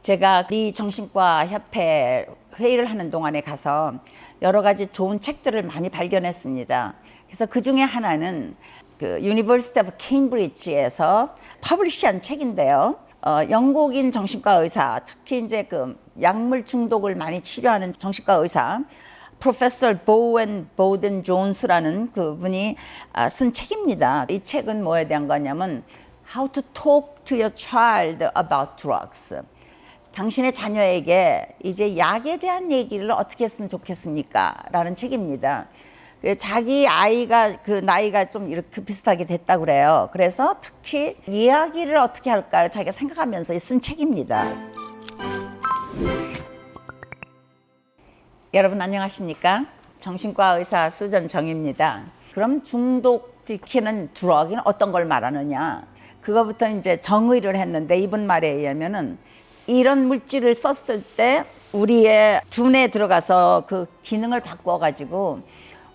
제가 이 정신과 협회 회의를 하는 동안에 가서 여러 가지 좋은 책들을 많이 발견했습니다. 그래서 그 중에 하나는 그 유니버시티 오브 케임브리지에서 퍼블리시한 책인데요. 영국인 정신과 의사, 특히 이제 그 약물 중독을 많이 치료하는 정신과 의사 프로페서 보웬 보든 존스라는 그분이 쓴 책입니다. 이 책은 뭐에 대한 거냐면 How to talk to your child about drugs. 당신의 자녀에게 이제 약에 대한 얘기를 어떻게 했으면 좋겠습니까? 라는 책입니다. 자기 아이가 그 나이가 좀 이렇게 비슷하게 됐다고 그래요. 그래서 특히 이야기를 어떻게 할까 자기가 생각하면서 쓴 책입니다. 여러분 안녕하십니까? 정신과 의사 수전 정입니다. 그럼 중독시키는 드럭은 어떤 걸 말하느냐? 그거부터 이제 정의를 했는데 이분 말에 의하면은 이런 물질을 썼을 때 우리의 두뇌에 들어가서 그 기능을 바꿔 가지고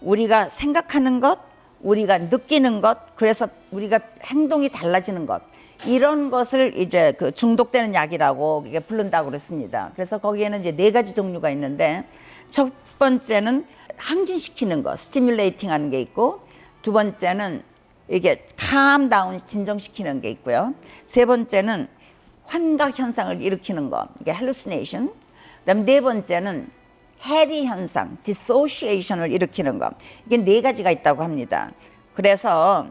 우리가 생각하는 것, 우리가 느끼는 것, 그래서 우리가 행동이 달라지는 것, 이런 것을 이제 그 중독되는 약이라고 이게 부른다고 그랬습니다. 그래서 거기에는 이제 4가지 종류가 있는데 첫 번째는 항진시키는 거, 스티뮬레이팅 하는 게 있고, 두 번째는 이게 calm down, 진정시키는 게 있고요. 세 번째는 환각 현상을 일으키는 거, 이게 hallucination. 그다음 네 번째는 해리 현상, dissociation을 일으키는 거. 이게 4가지가 있다고 합니다. 그래서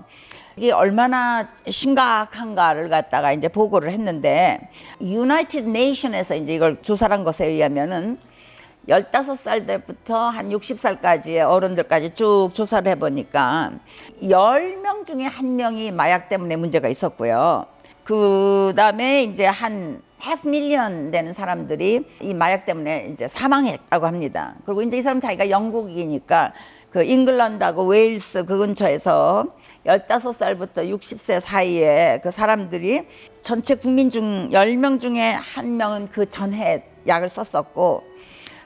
이게 얼마나 심각한가를 갖다가 이제 보고를 했는데, 유나이티드 네이션에서 이제 이걸 조사한 것에 의하면은 15살 때부터 한 60살까지의 어른들까지 쭉 조사를 해보니까 10명 중에 1명이 마약 때문에 문제가 있었고요. 그 다음에 이제 한 500,000 되는 사람들이 이 마약 때문에 이제 사망했다고 합니다. 그리고 이제 이 사람 자기가 영국이니까 그 잉글랜드하고 웨일스 그 근처에서 15살부터 60세 사이에 그 사람들이 전체 국민 중 10명 중에 1명은 그 전해 약을 썼었고,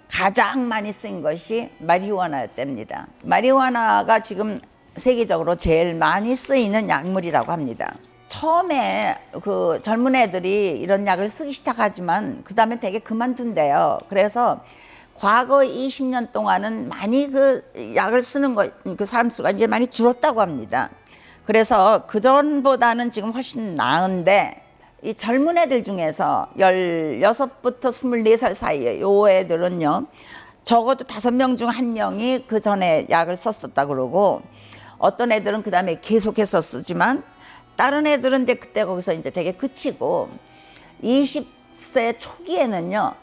가장 많이 쓴 것이 마리화나였답니다. 마리화나가 지금 세계적으로 제일 많이 쓰이는 약물이라고 합니다. 처음에 그 젊은 애들이 이런 약을 쓰기 시작하지만 그 다음에 되게 그만둔대요. 그래서 과거 20년 동안은 많이 그 약을 쓰는 그 사람 수가 이제 많이 줄었다고 합니다. 그래서 그전보다는 지금 훨씬 나은데, 이 젊은 애들 중에서 16부터 24살 사이에 요 애들은요, 적어도 5명 중 1명이 그 전에 약을 썼었다 그러고, 어떤 애들은 그 다음에 계속해서 쓰지만 다른 애들은 이제 그때 거기서 이제 되게 그치고, 20세 초기에는요,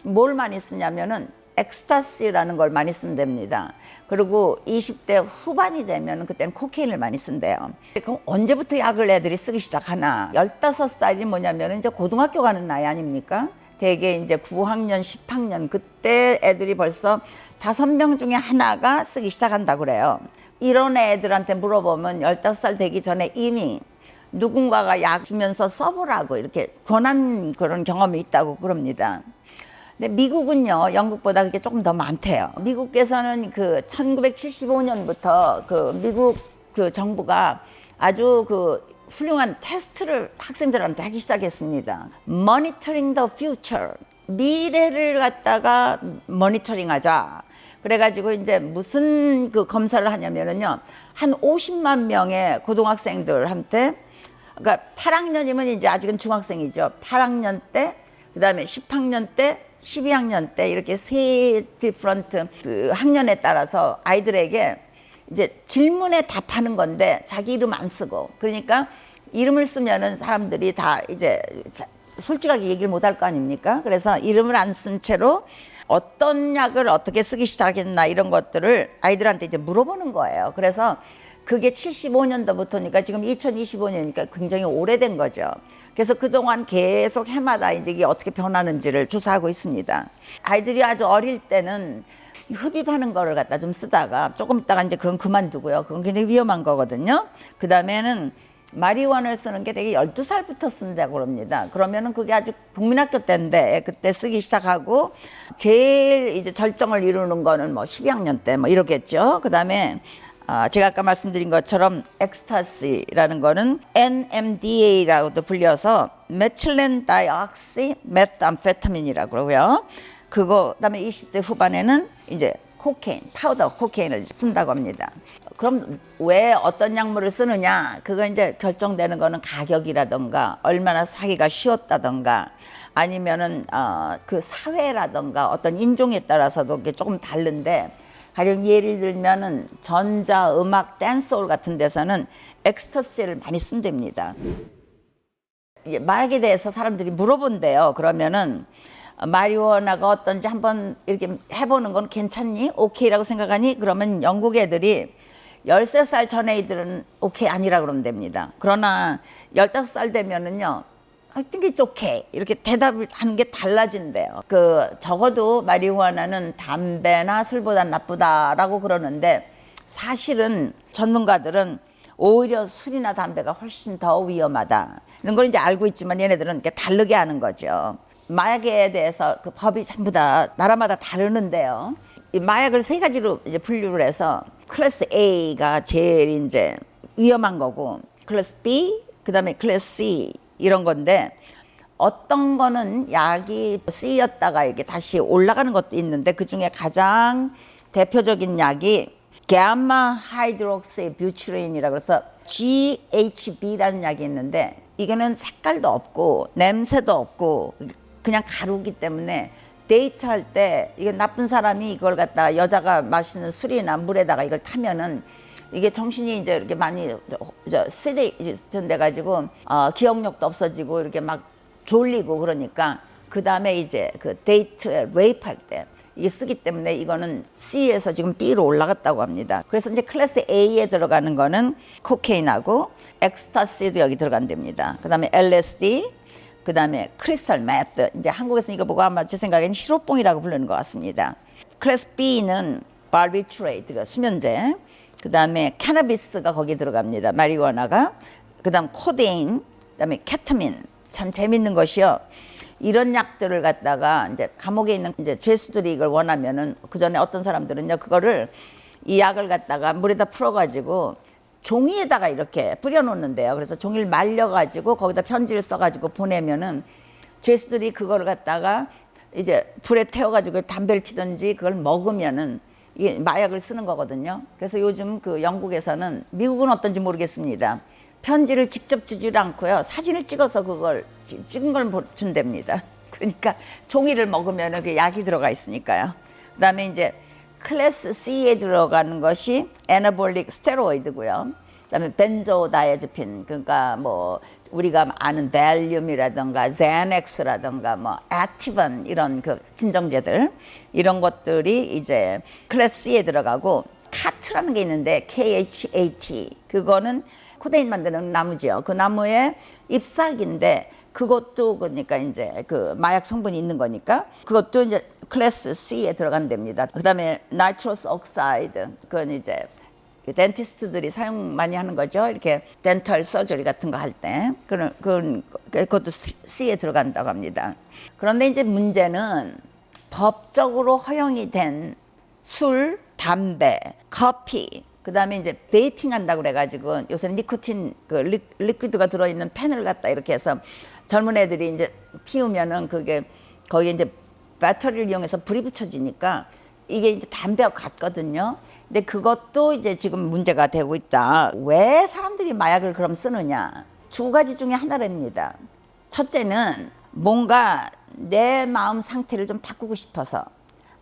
뭘 많이 쓰냐면은 엑스타시라는 걸 많이 쓴답니다. 그리고 20대 후반이 되면 그때는 코케인을 많이 쓴대요. 그럼 언제부터 약을 애들이 쓰기 시작하나? 15살이 뭐냐면 이제 고등학교 가는 나이 아닙니까? 대개 이제 9학년, 10학년 그때 애들이 벌써 5명 중에 하나가 쓰기 시작한다고 그래요. 이런 애들한테 물어보면 15살 되기 전에 이미 누군가가 약 주면서 써보라고 이렇게 권한 그런 경험이 있다고 그럽니다. 근데 미국은요, 영국보다 그게 조금 더 많대요. 미국에서는 그 1975년부터 그 미국 그 정부가 아주 그 훌륭한 테스트를 학생들한테 하기 시작했습니다. Monitoring the future. 미래를 갖다가 모니터링 하자. 그래가지고 이제 무슨 그 검사를 하냐면은요, 한 50만 명의 고등학생들한테, 그러니까 8학년이면 이제 아직은 중학생이죠. 8학년 때, 그 다음에 10학년 때, 12학년 때 이렇게 세 디프런트 그 학년에 따라서 아이들에게 이제 질문에 답하는 건데 자기 이름 안 쓰고, 그러니까 이름을 쓰면은 사람들이 다 이제 솔직하게 얘기를 못 할 거 아닙니까? 그래서 이름을 안 쓴 채로 어떤 약을 어떻게 쓰기 시작했나 이런 것들을 아이들한테 이제 물어보는 거예요. 그래서 그게 75년도부터니까 지금 2025년이니까 굉장히 오래된 거죠. 그래서 그동안 계속 해마다 이제 이게 어떻게 변하는지를 조사하고 있습니다. 아이들이 아주 어릴 때는 흡입하는 거를 갖다 좀 쓰다가 조금 있다가 이제 그건 그만두고요. 그건 굉장히 위험한 거거든요. 그 다음에는 마리화나를 쓰는 게 되게 12살부터 쓴다고 그럽니다. 그러면은 그게 아직 국민학교 때인데 그때 쓰기 시작하고, 제일 이제 절정을 이루는 거는 뭐 12학년 때 뭐 이러겠죠. 그 다음에 제가 아까 말씀드린 것처럼 엑스타시라는 거는 NMDA라고도 불려서 메틸렌 다이옥시 메tam페타민이라고 그러고요. 그다음에 20대 후반에는 이제 코케인, 파우더 코케인을 쓴다고 합니다. 그럼 왜 어떤 약물을 쓰느냐? 그거 이제 결정되는 거는 가격이라던가 얼마나 사기가 쉬웠다던가 아니면은 그 사회라던가 어떤 인종에 따라서도 이게 조금 다른데, 가령 예를 들면은 전자, 음악, 댄스홀 같은 데서는 엑스터시를 많이 쓴답니다. 마약에 대해서 사람들이 물어본대요. 그러면은 마리화나가 어떤지 한번 이렇게 해보는 건 괜찮니? 오케이라고 생각하니? 그러면 영국 애들이 13살 전 애들은 오케이 아니라 그러면 됩니다. 그러나 15살 되면은요, I think it's okay 이렇게 대답을 하는 게 달라진대요. 적어도 마리화나는 담배나 술보다 나쁘다라고 그러는데, 사실은 전문가들은 오히려 술이나 담배가 훨씬 더 위험하다 이런 걸 이제 알고 있지만 얘네들은 이렇게 다르게 하는 거죠. 마약에 대해서 그 법이 전부 다 나라마다 다르는데요. 이 마약을 세 가지로 이제 분류를 해서 클래스 A가 제일 이제 위험한 거고, 클래스 B, 그다음에 클래스 C 이런 건데, 어떤 거는 약이 C였다가 이렇게 다시 올라가는 것도 있는데, 그 중에 가장 대표적인 약이 gamma 하이드록시 뷰티레인이라고 그래서 GHB라는 약이 있는데, 이거는 색깔도 없고 냄새도 없고 그냥 가루기 때문에 데이트할 때 이게 나쁜 사람이 이걸 갖다 여자가 마시는 술이나 물에다가 이걸 타면은 이게 정신이 이제 이렇게 많이 쓰레기전 돼가지고 기억력도 없어지고 이렇게 막 졸리고, 그러니까 그 다음에 이제 그 데이트에 레이프할 때 이게 쓰기 때문에 이거는 C에서 지금 B로 올라갔다고 합니다. 그래서 이제 클래스 A에 들어가는 거는 코케인하고 엑스타시도 여기 들어간답니다. 그 다음에 LSD, 그 다음에 크리스탈 메트, 이제 한국에서 이거 보고 아마 제 생각에는 히로뽕이라고 부르는 것 같습니다. 클래스 B는 바비트레이트가 수면제, 그 다음에 캐나비스가 거기 들어갑니다. 마리화나가, 그 다음 코데인, 그 다음에 케타민. 참 재밌는 것이요, 이런 약들을 갖다가 이제 감옥에 있는 이제 죄수들이 이걸 원하면은, 그 전에 어떤 사람들은요, 그거를 이 약을 갖다가 물에다 풀어가지고 종이에다가 이렇게 뿌려놓는데요. 그래서 종이를 말려가지고 거기다 편지를 써가지고 보내면은 죄수들이 그거를 갖다가 이제 불에 태워가지고 담배를 피든지 그걸 먹으면은 이게 마약을 쓰는 거거든요. 그래서 요즘 그 영국에서는, 미국은 어떤지 모르겠습니다, 편지를 직접 주질 않고요, 사진을 찍어서 그걸 찍은 걸 준답니다. 그러니까 종이를 먹으면 그 약이 들어가 있으니까요. 그다음에 이제 클래스 C에 들어가는 것이 애나볼릭 스테로이드고요. 그다음에 벤조다이아제핀, 그러니까 뭐 우리가 아는 밸륨이라든가 젠엑스라든가 뭐 액티반 이런 그 진정제들, 이런 것들이 이제 클래스 C에 들어가고, 카트라는 게 있는데 KHAT, 그거는 코데인 만드는 나무죠. 그 나무의 잎사귀인데 그것도 그러니까 이제 그 마약 성분이 있는 거니까 그것도 이제 클래스 C에 들어간답니다. 그다음에 나이트로스 옥사이드, 그건 이제 덴티스트들이 사용 많이 하는 거죠. 이렇게 덴탈 서저리 같은 거 할 때 그것도 C에 들어간다고 합니다. 그런데 이제 문제는 법적으로 허용이 된 술, 담배, 커피, 그 다음에 이제 베이팅 한다고 그래가지고 요새 니코틴 그 리퀴드가 들어있는 펜을 갖다 이렇게 해서 젊은 애들이 이제 피우면은 그게 거기에 이제 배터리를 이용해서 불이 붙여지니까 이게 이제 담배와 같거든요. 근데 그것도 이제 지금 문제가 되고 있다. 왜 사람들이 마약을 그럼 쓰느냐? 두 가지 중에 하나랍니다. 첫째는 뭔가 내 마음 상태를 좀 바꾸고 싶어서,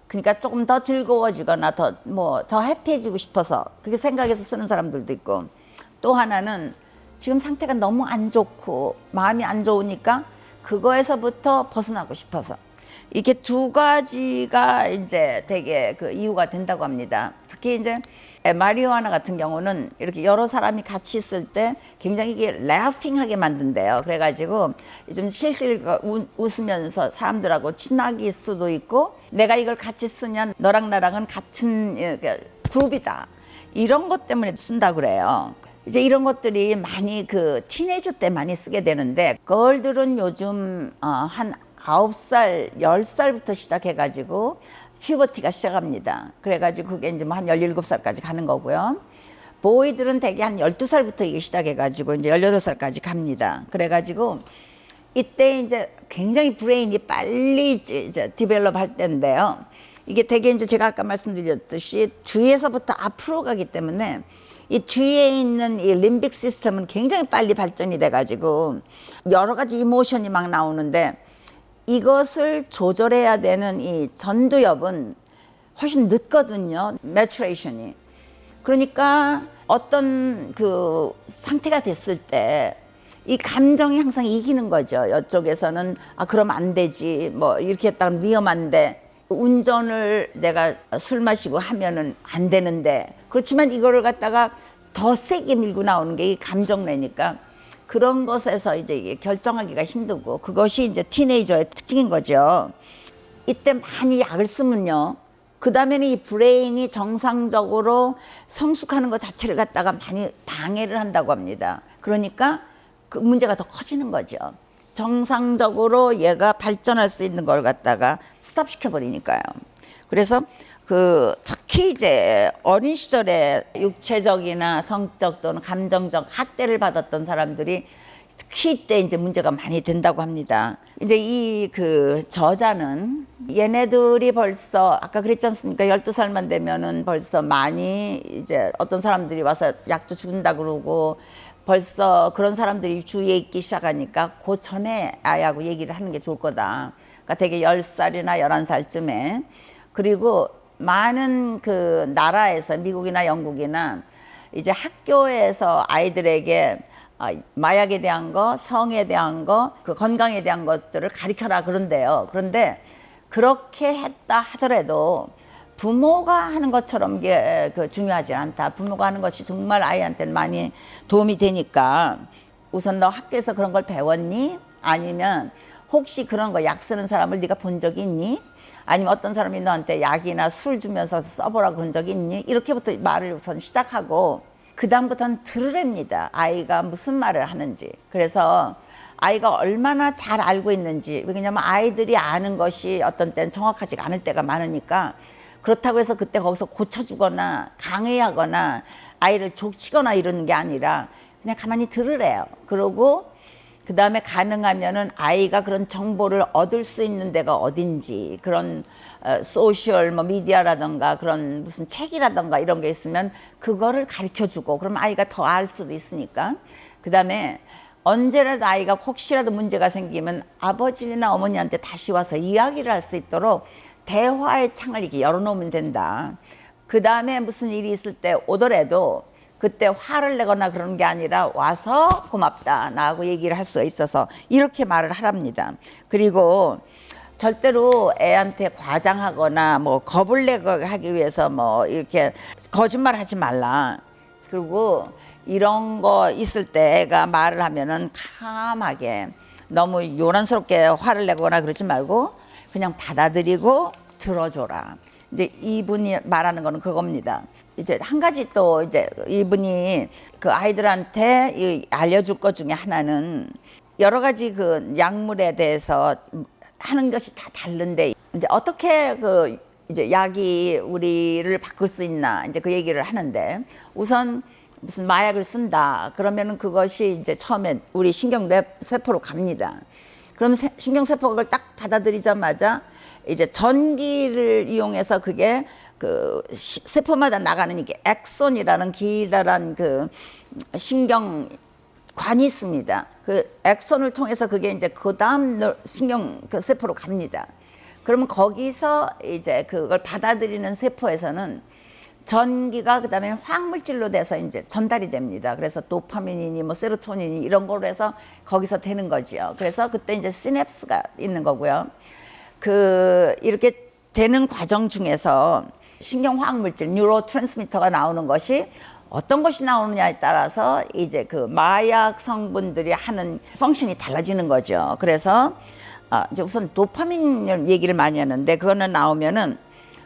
그러니까 조금 더 즐거워지거나 더 해피해지고 싶어서 그렇게 생각해서 쓰는 사람들도 있고, 또 하나는 지금 상태가 너무 안 좋고 마음이 안 좋으니까 그거에서부터 벗어나고 싶어서, 이렇게 두 가지가 이제 되게 그 이유가 된다고 합니다. 특히 이제 마리화나 같은 경우는 이렇게 여러 사람이 같이 있을 때 굉장히 이게 라핑하게 만든대요. 그래가지고 좀 실실 웃으면서 사람들하고 친하게 수도 있고, 내가 이걸 같이 쓰면 너랑 나랑은 같은 그룹이다, 이런 것 때문에 쓴다고 그래요. 이제 이런 것들이 많이 그 티네이저 때 많이 쓰게 되는데, 걸들은 요즘 한 9살, 10살부터 시작해가지고 퓨버티가 시작합니다. 그래가지고 그게 이제 뭐 한 17살까지 가는 거고요. 보이들은 대개 한 12살부터 이게 시작해가지고 이제 18살까지 갑니다. 그래가지고 이때 이제 굉장히 브레인이 빨리 이제 디벨롭 할 때인데요. 이게 되게 이제 제가 아까 말씀드렸듯이 뒤에서부터 앞으로 가기 때문에 이 뒤에 있는 이 림빅 시스템은 굉장히 빨리 발전이 돼가지고 여러 가지 이모션이 막 나오는데 이것을 조절해야 되는 이 전두엽은 훨씬 늦거든요. 매추레이션이. 그러니까 어떤 그 상태가 됐을 때 이 감정이 항상 이기는 거죠. 이쪽에서는 아 그러면 안 되지. 뭐 이렇게 했다가 위험한데 운전을 내가 술 마시고 하면은 안 되는데 그렇지만 이거를 갖다가 더 세게 밀고 나오는 게 이 감정내니까 그런 것에서 이제 이게 결정하기가 힘들고 그것이 이제 티네이저의 특징인 거죠. 이때 많이 약을 쓰면요. 그 다음에는 이 브레인이 정상적으로 성숙하는 것 자체를 갖다가 많이 방해를 한다고 합니다. 그러니까 그 문제가 더 커지는 거죠. 정상적으로 얘가 발전할 수 있는 걸 갖다가 스탑시켜 버리니까요. 그래서 그 특히 이제 어린 시절에 육체적이나 성적 또는 감정적 학대를 받았던 사람들이 특히 이때 이제 문제가 많이 된다고 합니다. 이제 이 그 저자는 얘네들이 벌써 아까 그랬지 않습니까? 12살만 되면은 벌써 많이 이제 어떤 사람들이 와서 약도 준다 그러고 벌써 그런 사람들이 주위에 있기 시작하니까 그 전에 아이하고 얘기를 하는 게 좋을 거다. 그러니까 되게 10살이나 11살쯤에 그리고 많은 그 나라에서 미국이나 영국이나 이제 학교에서 아이들에게 마약에 대한 거, 성에 대한 거, 그 건강에 대한 것들을 가르쳐라 그런데요. 그런데 그렇게 했다 하더라도 부모가 하는 것처럼 게 중요하지 않다. 부모가 하는 것이 정말 아이한테는 많이 도움이 되니까 우선 너 학교에서 그런 걸 배웠니? 아니면 혹시 그런 거 약 쓰는 사람을 네가 본 적이 있니? 아니면 어떤 사람이 너한테 약이나 술 주면서 써보라 그런 적이 있니? 이렇게부터 말을 우선 시작하고 그 다음부터는 들으랍니다. 아이가 무슨 말을 하는지. 그래서 아이가 얼마나 잘 알고 있는지. 왜냐하면 아이들이 아는 것이 어떤 때는 정확하지 않을 때가 많으니까 그렇다고 해서 그때 거기서 고쳐주거나 강의하거나 아이를 족치거나 이러는 게 아니라 그냥 가만히 들으래요. 그러고 그 다음에 가능하면은 아이가 그런 정보를 얻을 수 있는 데가 어딘지 그런 소셜 뭐 미디어라던가 그런 무슨 책이라던가 이런 게 있으면 그거를 가르쳐 주고 그럼 아이가 더 알 수도 있으니까 그 다음에 언제라도 아이가 혹시라도 문제가 생기면 아버지나 어머니한테 다시 와서 이야기를 할 수 있도록 대화의 창을 이렇게 열어놓으면 된다. 그 다음에 무슨 일이 있을 때 오더라도 그때 화를 내거나 그런 게 아니라 와서 고맙다 나하고 얘기를 할 수 있어서 이렇게 말을 하랍니다. 그리고 절대로 애한테 과장하거나 뭐 겁을 내게 하기 위해서 뭐 이렇게 거짓말 하지 말라. 그리고 이런 거 있을 때 애가 말을 하면은 calm하게 너무 요란스럽게 화를 내거나 그러지 말고 그냥 받아들이고 들어줘라. 이제 이분이 말하는 거는 그겁니다. 이제 한 가지 또 이제 이분이 그 아이들한테 알려줄 것 중에 하나는 여러 가지 그 약물에 대해서 하는 것이 다 다른데 이제 어떻게 그 이제 약이 우리를 바꿀 수 있나 이제 그 얘기를 하는데 우선 무슨 마약을 쓴다 그러면은 그것이 이제 처음에 우리 신경세포로 갑니다. 그럼 신경세포가 그걸 딱 받아들이자마자 이제 전기를 이용해서 그게 그 세포마다 나가는 이게 엑손이라는 기다란 그 신경관이 있습니다. 그 엑손을 통해서 그게 이제 그 다음 신경 그 세포로 갑니다. 그러면 거기서 이제 그걸 받아들이는 세포에서는 전기가 그다음에 화학물질로 돼서 이제 전달이 됩니다. 그래서 도파민이니 뭐 세로토닌이 이런 걸로 해서 거기서 되는 거지요. 그래서 그때 이제 시냅스가 있는 거고요. 그 이렇게 되는 과정 중에서 신경 화학물질 뉴로 트랜스미터가 나오는 것이 어떤 것이 나오느냐에 따라서 이제 그 마약 성분들이 하는 펑션이 달라지는 거죠. 그래서 이제 우선 도파민 얘기를 많이 하는데 그거는 나오면은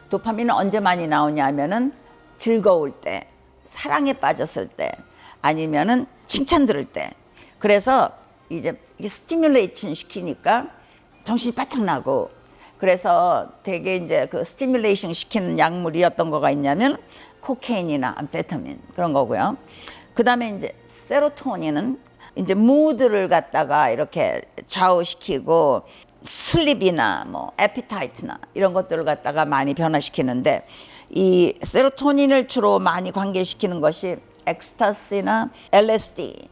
도파민은 언제 많이 나오냐 하면은 즐거울 때, 사랑에 빠졌을 때, 아니면은 칭찬 들을 때. 그래서 이제 이게 스티뮬레이션 시키니까 정신이 바짝 나고 그래서 되게 이제 그 스티뮬레이션 시키는 약물이 어떤 거가 있냐면 코케인이나 암페타민 그런 거고요. 그다음에 이제 세로토닌은 이제 무드를 갖다가 이렇게 좌우시키고 슬립이나 뭐 에피타이트나 이런 것들을 갖다가 많이 변화시키는데 이 세로토닌을 주로 많이 관계시키는 것이 엑스타시나 LSD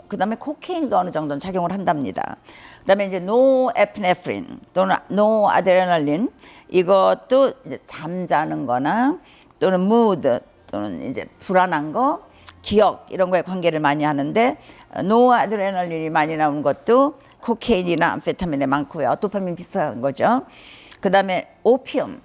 그다음에 코케인도 어느 정도는 작용을 한답니다. 그다음에 이제 노에피네프린 또는 노아드레날린 이것도 이제 잠자는 거나 또는 무드 또는 이제 불안한 거 기억 이런 거에 관계를 많이 하는데 노아드레날린이 많이 나오는 것도 코케인이나 암페타민에 많고요. 도파민 비슷한 거죠. 그다음에 오피움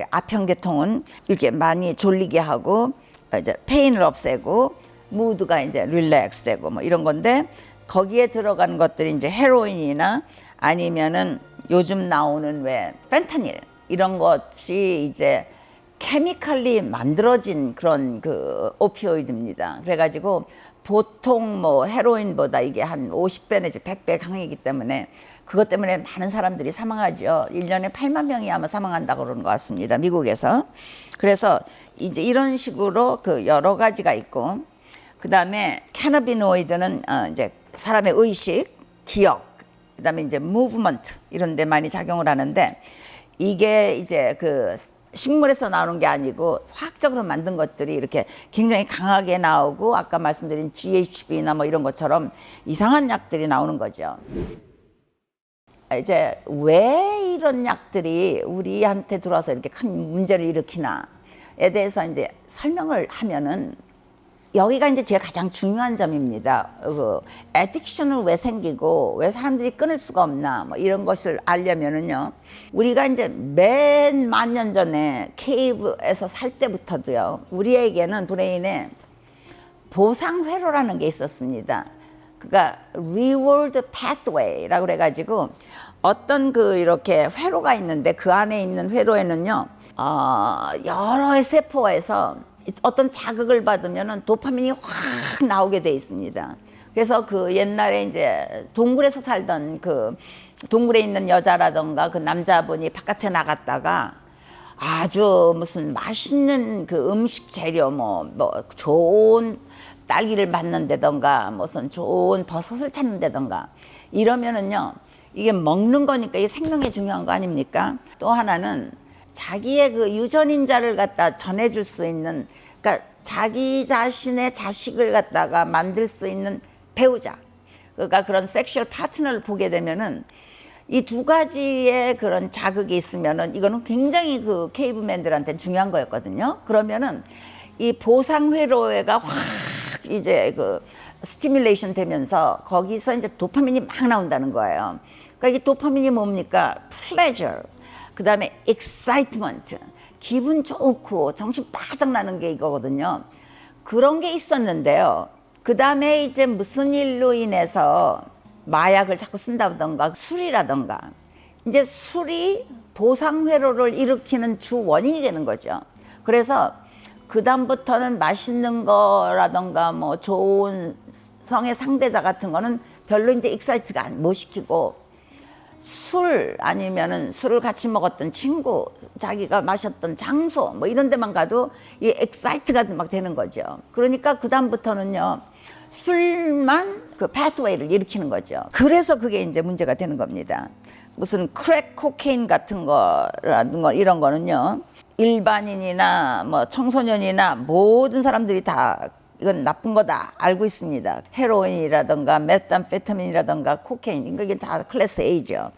아편계통은 이렇게 많이 졸리게 하고 이제 페인을 없애고 무드가 이제 릴렉스 되고 뭐 이런 건데 거기에 들어간 것들이 이제 헤로인이나 아니면은 요즘 나오는 왜 펜타닐 이런 것이 이제 케미칼리 만들어진 그런 그 오피오이드입니다. 그래가지고 보통 뭐 헤로인보다 이게 한 50배 내지 100배 강하기 때문에 그것 때문에 많은 사람들이 사망하죠. 1년에 8만 명이 아마 사망한다고 그러는 것 같습니다. 미국에서. 그래서 이제 이런 식으로 그 여러 가지가 있고 그다음에 캐나비노이드는 이제 사람의 의식, 기억, 그다음에 이제 무브먼트 이런 데 많이 작용을 하는데 이게 이제 그 식물에서 나오는 게 아니고 화학적으로 만든 것들이 이렇게 굉장히 강하게 나오고 아까 말씀드린 GHB나 뭐 이런 것처럼 이상한 약들이 나오는 거죠. 이제 왜 이런 약들이 우리한테 들어와서 이렇게 큰 문제를 일으키나에 대해서 이제 설명을 하면은 여기가 이제 제가 가장 중요한 점입니다. 그 애딕션은 왜 생기고 왜 사람들이 끊을 수가 없나 뭐 이런 것을 알려면은요. 우리가 이제 맨 만 년 전에 케이브에서 살 때부터도요. 우리에게는 브레인에 보상 회로라는 게 있었습니다. 그러니까 reward pathway라고 그래가지고 어떤 그 이렇게 회로가 있는데 그 안에 있는 회로에는요. 여러 세포에서 어떤 자극을 받으면은 도파민이 확 나오게 돼 있습니다. 그래서 그 옛날에 이제 동굴에서 살던 그 동굴에 있는 여자라던가 그 남자분이 바깥에 나갔다가 아주 무슨 맛있는 그 음식 재료 뭐 좋은 딸기를 맞는다던가 무슨 좋은 버섯을 찾는다던가 이러면은요 이게 먹는 거니까 이게 생명에 중요한 거 아닙니까? 또 하나는 자기의 그 유전인자를 갖다 전해줄 수 있는 그러니까 자기 자신의 자식을 갖다가 만들 수 있는 배우자 그러니까 그런 섹슈얼 파트너를 보게 되면은 이 두 가지의 그런 자극이 있으면은 이거는 굉장히 그 케이브맨들한테 중요한 거였거든요. 그러면은 이 보상 회로가 확 이제 그 스티뮬레이션 되면서 거기서 이제 도파민이 막 나온다는 거예요. 그러니까 이 도파민이 뭡니까? pleasure. 그 다음에 excitement, 기분 좋고 정신 바짝 나는 게 이거거든요. 그런 게 있었는데요. 그 다음에 이제 무슨 일로 인해서 마약을 자꾸 쓴다던가 술이라던가 이제 술이 보상회로를 일으키는 주 원인이 되는 거죠. 그래서 그 다음부터는 맛있는 거라던가 뭐 좋은 성의 상대자 같은 거는 별로 이제 익사이트가 못 시키고 술 아니면은 술을 같이 먹었던 친구, 자기가 마셨던 장소 뭐 이런 데만 가도 이 엑사이트가 막 되는 거죠. 그러니까 그 다음부터는요 술만 그 패스웨이를 일으키는 거죠. 그래서 그게 이제 문제가 되는 겁니다. 무슨 크랙 코케인 같은 거라든가 이런 거는요 일반인이나 뭐 청소년이나 모든 사람들이 다 이건 나쁜 거다 알고 있습니다. 헤로인이라든가 메탄페타민이라든가 코케인 이게 다 클래스 A죠.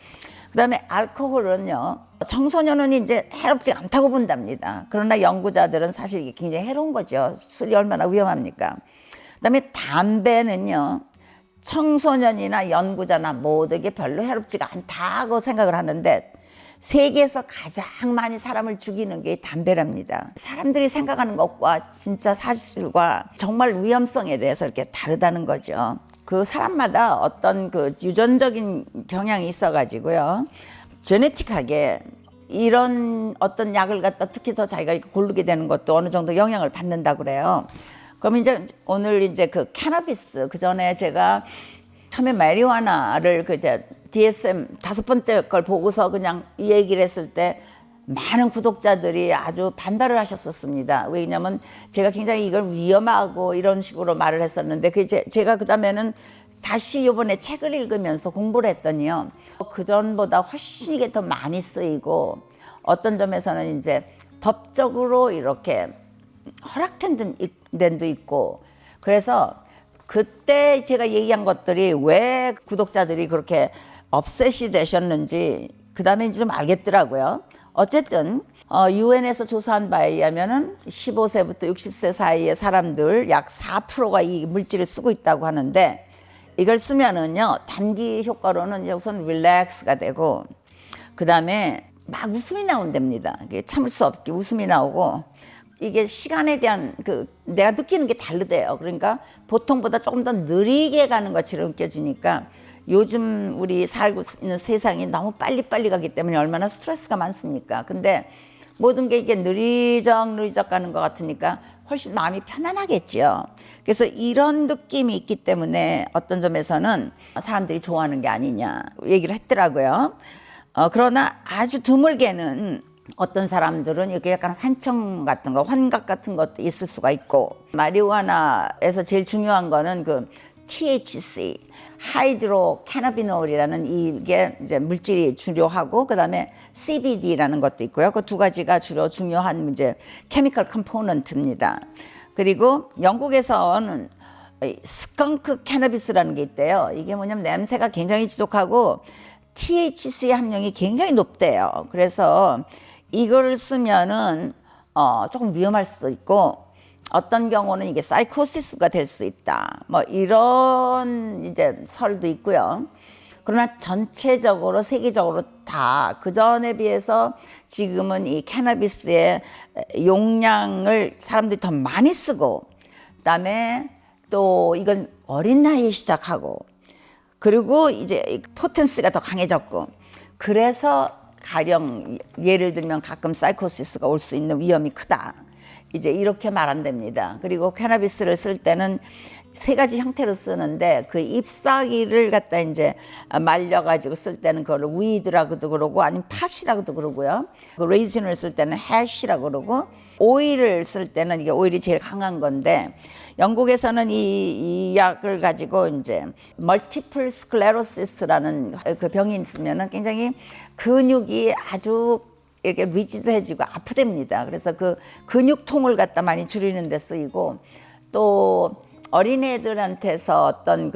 그다음에 알코올은요 청소년은 이제 해롭지 않다고 본답니다. 그러나 연구자들은 사실 이게 굉장히 해로운 거죠. 술이 얼마나 위험합니까? 그다음에 담배는요 청소년이나 연구자나 모두에게 별로 해롭지가 않다고 생각을 하는데 세계에서 가장 많이 사람을 죽이는 게 담배랍니다. 사람들이 생각하는 것과 진짜 사실과 정말 위험성에 대해서 이렇게 다르다는 거죠. 그 사람마다 어떤 그 유전적인 경향이 있어가지고요. 제네틱하게 이런 어떤 약을 갖다 특히 더 자기가 고르게 되는 것도 어느 정도 영향을 받는다고 그래요. 그럼 이제 오늘 이제 그 캐나비스 그 전에 제가 처음에 마리화나를 그 이제 DSM 5번째 걸 보고서 그냥 이 얘기를 했을 때 많은 구독자들이 아주 반발을 하셨었습니다. 왜냐하면 제가 굉장히 이걸 위험하고 이런 식으로 말을 했었는데 제가 그다음에는 다시 이번에 책을 읽으면서 공부를 했더니요, 그 전보다 훨씬 이게 더 많이 쓰이고 어떤 점에서는 이제 법적으로 이렇게 허락된 데도 있고, 그래서 그때 제가 얘기한 것들이 왜 구독자들이 그렇게 업셋이 되셨는지 그 다음에 이제 좀 알겠더라고요. 어쨌든 유엔에서 조사한 바에 의하면은 15세부터 60세 사이의 사람들 약 4%가 이 물질을 쓰고 있다고 하는데, 이걸 쓰면은요 단기 효과로는 우선 릴렉스가 되고, 그 다음에 막 웃음이 나온답니다. 참을 수 없게 웃음이 나오고, 이게 시간에 대한 내가 느끼는 게 다르대요. 그러니까 보통보다 조금 더 느리게 가는 것처럼 느껴지니까, 요즘 우리 살고 있는 세상이 너무 빨리빨리 가기 때문에 얼마나 스트레스가 많습니까? 근데 모든 게 이게 느리적 가는 것 같으니까 훨씬 마음이 편안하겠지요. 그래서 이런 느낌이 있기 때문에 어떤 점에서는 사람들이 좋아하는 게 아니냐 얘기를 했더라고요. 그러나 아주 드물게는 어떤 사람들은 이렇게 약간 환청 같은 거, 환각 같은 것도 있을 수가 있고, 마리화나에서 제일 중요한 거는 그 THC, 하이드로 캐나비놀이라는 이게 이제 물질이 주요하고, 그다음에 CBD라는 것도 있고요. 그 두 가지가 주로 중요한 이제 케미컬 컴포넌트입니다. 그리고 영국에서는 스컹크 캐너비스라는 게 있대요. 이게 뭐냐면 냄새가 굉장히 지독하고 THC 함량이 굉장히 높대요. 그래서 이걸 쓰면은 조금 위험할 수도 있고, 어떤 경우는 이게 사이코시스가 될 수 있다, 뭐 이런 이제 설도 있고요. 그러나 전체적으로 세계적으로 다 그전에 비해서 지금은 이 캐너비스의 용량을 사람들이 더 많이 쓰고, 그다음에 또 이건 어린 나이에 시작하고, 그리고 이제 포텐스가 더 강해졌고, 그래서 가령 예를 들면 가끔 사이코시스가 올 수 있는 위험이 크다, 이제 이렇게 말한답니다. 그리고 캐너비스를 쓸 때는 세 가지 형태로 쓰는데, 그 잎사귀를 갖다 이제 말려가지고 쓸 때는 그걸 위드라고도 그러고, 아니면 팥이라고도 그러고요. 그 레이즌을 쓸 때는 해시라고 그러고, 오일을 쓸 때는 이게 오일이 제일 강한 건데, 영국에서는 이 약을 가지고 이제 멀티플 스클레로시스라는 그 병이 있으면은 굉장히 근육이 아주 이렇게 리지드해지고 아프답니다. 그래서 그 근육통을 갖다 많이 줄이는 데 쓰이고, 또 어린애들한테서 어떤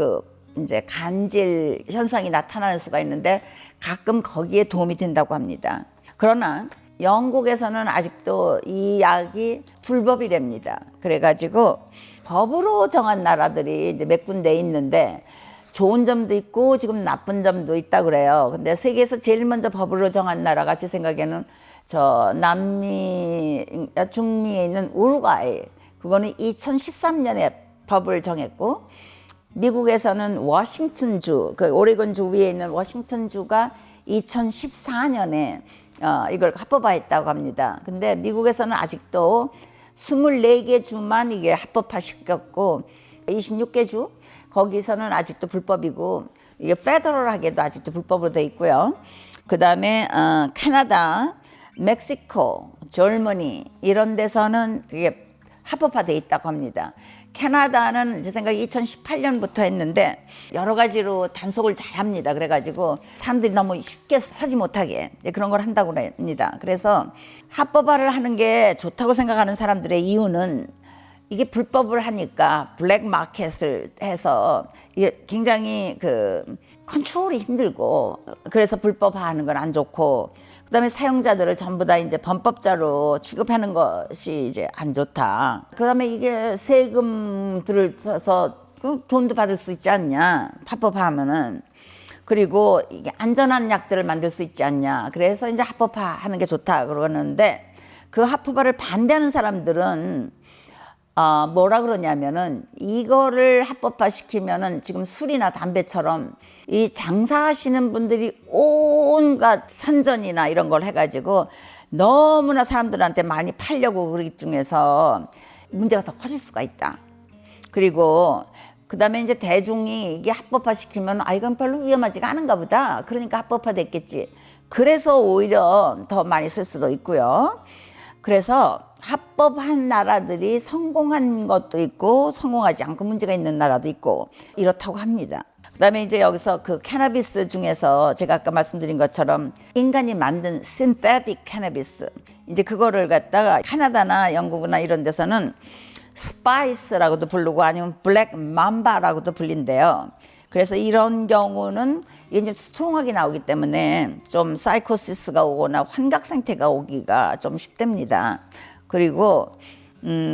이제 간질 현상이 나타날 수가 있는데 가끔 거기에 도움이 된다고 합니다. 그러나 영국에서는 아직도 이 약이 불법이랍니다. 그래가지고 법으로 정한 나라들이 이제 몇 군데 있는데, 좋은 점도 있고 지금 나쁜 점도 있다 그래요. 근데 세계에서 제일 먼저 법으로 정한 나라가 제 생각에는 저 남미, 중미에 있는 우루과이, 그거는 2013년에 법을 정했고, 미국에서는 워싱턴주, 그 오레곤주 위에 있는 워싱턴주가 2014년에 이걸 합법화했다고 합니다. 근데 미국에서는 아직도 24개 주만 이게 합법화시켰고, 26개 주 거기서는 아직도 불법이고, 이게 페더럴하게도 아직도 불법으로 돼 있고요. 그 다음에 캐나다, 멕시코, 절머니 이런 데서는 그게 합법화돼 있다고 합니다. 캐나다는 제 생각에 2018년부터 했는데 여러 가지로 단속을 잘 합니다. 그래가지고 사람들이 너무 쉽게 사지 못하게 그런 걸 한다고 합니다. 그래서 합법화를 하는 게 좋다고 생각하는 사람들의 이유는, 이게 불법을 하니까 블랙 마켓을 해서 이게 굉장히 컨트롤이 힘들고, 그래서 불법화하는 건 안 좋고, 그다음에 사용자들을 전부 다 이제 범법자로 취급하는 것이 이제 안 좋다. 그다음에 이게 세금들을 써서 돈도 받을 수 있지 않냐, 합법화하면은. 그리고 이게 안전한 약들을 만들 수 있지 않냐. 그래서 이제 합법화하는 게 좋다 그러는데, 그 합법화를 반대하는 사람들은 뭐라 그러냐면은, 이거를 합법화 시키면은 지금 술이나 담배처럼 이 장사하시는 분들이 온갖 선전이나 이런 걸 해가지고 너무나 사람들한테 많이 팔려고 그러기 중에서 문제가 더 커질 수가 있다. 그리고 그다음에 이제 대중이 이게 합법화 시키면 아 이건 별로 위험하지가 않은가 보다. 그러니까 합법화 됐겠지. 그래서 오히려 더 많이 쓸 수도 있고요. 그래서 합법한 나라들이 성공한 것도 있고 성공하지 않고 문제가 있는 나라도 있고 이렇다고 합니다. 그다음에 이제 여기서 그 캐나비스 중에서 제가 아까 말씀드린 것처럼 인간이 만든 synthetic 캐나비스 이제 그거를 갖다가 캐나다나 영국이나 이런 데서는 스파이스라고도 부르고 아니면 블랙 맘바라고도 불린대요. 그래서 이런 경우는 이게 이제 스트롱하게 나오기 때문에 좀 사이코시스가 오거나 환각 상태가 오기가 좀 쉽답니다. 그리고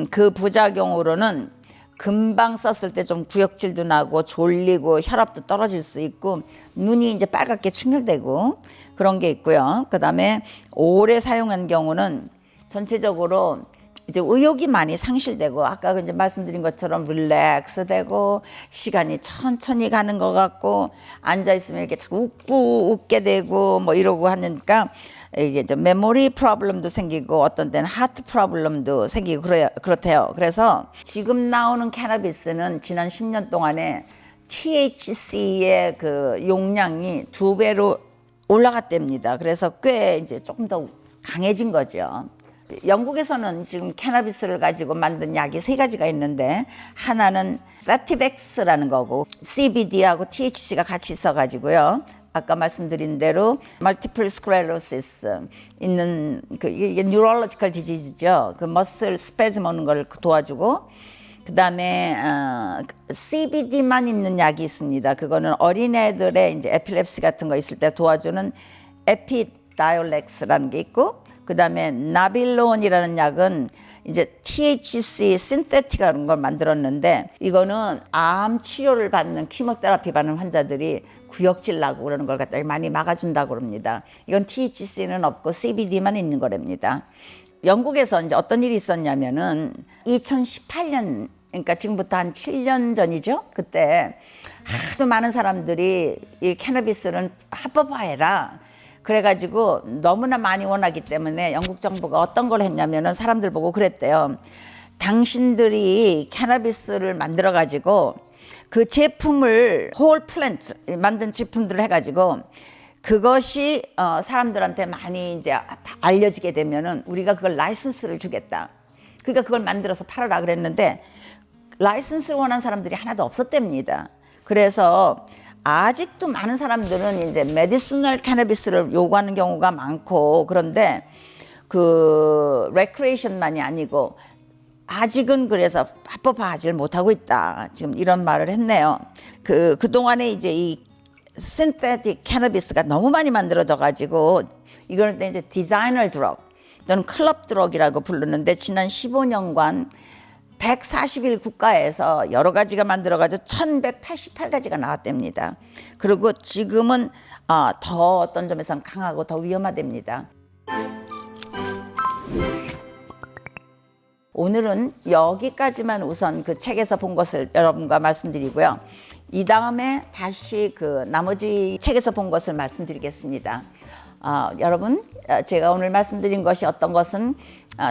그 부작용으로는 금방 썼을 때 좀 구역질도 나고 졸리고 혈압도 떨어질 수 있고 눈이 이제 빨갛게 충혈되고 그런 게 있고요. 그다음에 오래 사용한 경우는 전체적으로 이제 의욕이 많이 상실되고 아까 이제 말씀드린 것처럼 릴렉스 되고 시간이 천천히 가는 것 같고 앉아 있으면 이렇게 자꾸 웃게 되고 뭐 이러고 하니까 이게 이제 메모리 프로블럼도 생기고 어떤 때는 하트 프로블럼도 생기고 그렇대요. 그래서 지금 나오는 캐나비스는 지난 10년 동안에 THC의 그 용량이 2배로 올라갔답니다. 그래서 꽤 이제 조금 더 강해진 거죠. 영국에서는 지금 캐나비스를 가지고 만든 약이 3가지가 있는데 하나는 사티백스라는 거고 CBD하고 THC가 같이 있어가지고요. 아까 말씀드린 대로 멀티플 스크레로시스 있는 이게 뉴럴로지컬 디지즈죠. 그 머슬 스패즘 오는 걸 도와주고 그다음에 CBD만 있는 약이 있습니다. 그거는 어린애들의 이제 에필랩시 같은 거 있을 때 도와주는 에피다이올렉스라는 게 있고 그다음에 나빌론이라는 약은 이제 THC 신테틱이라는 걸 만들었는데 이거는 암 치료를 받는 키모테라피 받는 환자들이 구역질 나고 그러는 걸 갖다 많이 막아준다고 그럽니다. 이건 THC는 없고 CBD만 있는 거랍니다. 영국에서 이제 어떤 일이 있었냐면은 2018년 그러니까 지금부터 한 7년 전이죠. 그때 하도 많은 사람들이 이 캐나비스는 합법화해라. 그래가지고 너무나 많이 원하기 때문에 영국 정부가 어떤 걸 했냐면은 사람들 보고 그랬대요. 당신들이 캐나비스를 만들어가지고 그 제품을 홀 플랜트 만든 제품들을 해가지고 그것이 사람들한테 많이 이제 알려지게 되면은 우리가 그걸 라이선스를 주겠다. 그러니까 그걸 만들어서 팔아라 그랬는데 라이선스를 원하는 사람들이 하나도 없었답니다. 그래서 아직도 많은 사람들은 이제 메디시널 캐나비스를 요구하는 경우가 많고 그런데 그 레크레이션만이 아니고 아직은 그래서 합법화하지 못하고 있다. 지금 이런 말을 했네요. 그동안에 이제 이 신테틱 캐나비스가 너무 많이 만들어져 가지고 이걸 이제 디자이너 드럭 또는 클럽 드럭이라고 부르는데 지난 15년간 141국가에서 여러 가지가 만들어가지고 1188가지가 나왔답니다. 그리고 지금은 더 어떤 점에서는 강하고 더 위험하답니다. 오늘은 여기까지만 우선 그 책에서 본 것을 여러분과 말씀드리고요. 이 다음에 다시 그 나머지 책에서 본 것을 말씀드리겠습니다. 여러분 제가 오늘 말씀드린 것이 어떤 것은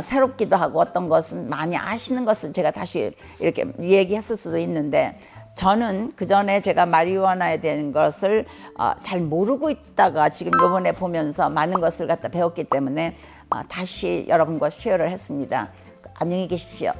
새롭기도 하고 어떤 것은 많이 아시는 것을 제가 다시 이렇게 얘기했을 수도 있는데 저는 그 전에 제가 마리화나에 대한 것을 잘 모르고 있다가 지금 이번에 보면서 많은 것을 갖다 배웠기 때문에 다시 여러분과 쉐어를 했습니다. 안녕히 계십시오.